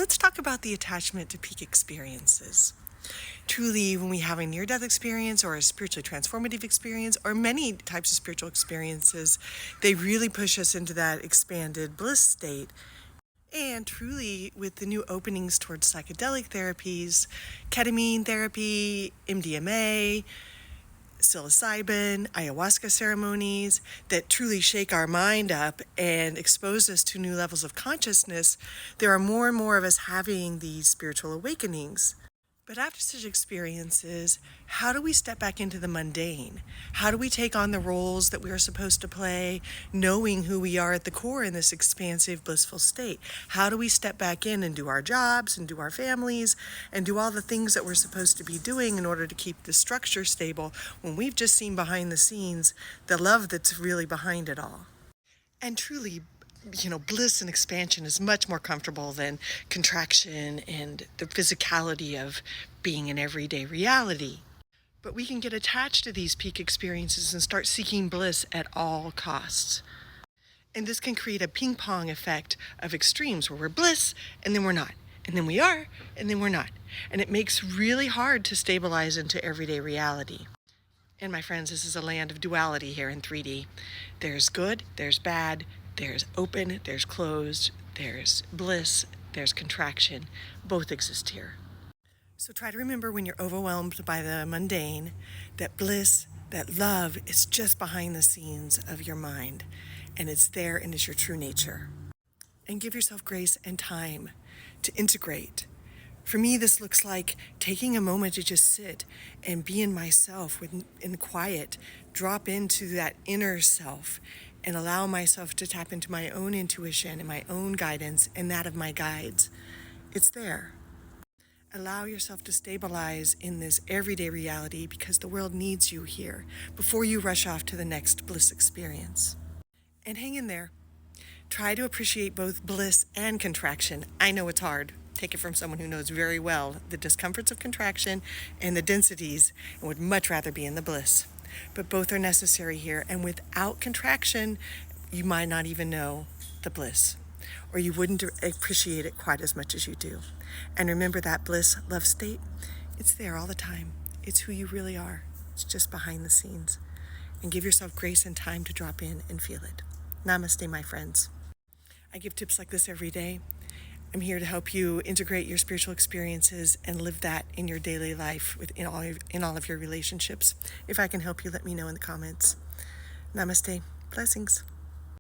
let's talk about the attachment to peak experiences. Truly, when we have a near-death experience or a spiritually transformative experience or many types of spiritual experiences, they really push us into that expanded bliss state. And truly, with the new openings towards psychedelic therapies, ketamine therapy, MDMA, psilocybin, ayahuasca ceremonies that truly shake our mind up and expose us to new levels of consciousness, there are more and more of us having these spiritual awakenings. But after such experiences, how do we step back into the mundane? How do we take on the roles that we are supposed to play, knowing who we are at the core in this expansive, blissful state? How do we step back in and do our jobs and do our families and do all the things that we're supposed to be doing in order to keep the structure stable when we've just seen behind the scenes the love that's really behind it all? And truly, bliss and expansion is much more comfortable than contraction and the physicality of being in everyday reality. But we can get attached to these peak experiences and start seeking bliss at all costs. And this can create a ping pong effect of extremes where we're bliss and then we're not. And then we are and then we're not. And it makes really hard to stabilize into everyday reality. And my friends, this is a land of duality here in 3D. There's good, there's bad, there's open, there's closed, there's bliss, there's contraction. Both exist here. So try to remember when you're overwhelmed by the mundane, that bliss, that love is just behind the scenes of your mind. And it's there and it's your true nature. And give yourself grace and time to integrate. For me, this looks like taking a moment to just sit and be in myself in quiet, drop into that inner self and allow myself to tap into my own intuition and my own guidance and that of my guides. It's there. Allow yourself to stabilize in this everyday reality because the world needs you here before you rush off to the next bliss experience. And hang in there. Try to appreciate both bliss and contraction. I know it's hard. Take it from someone who knows very well the discomforts of contraction and the densities and would much rather be in the bliss. But both are necessary here, and without contraction, you might not even know the bliss, or you wouldn't appreciate it quite as much as you do. And remember that bliss, love state, it's there all the time. It's who you really are. It's just behind the scenes. And give yourself grace and time to drop in and feel it. Namaste, my friends. I give tips like this every day. I'm here to help you integrate your spiritual experiences and live that in your daily life, in all of your relationships. If I can help you, let me know in the comments. Namaste. Blessings.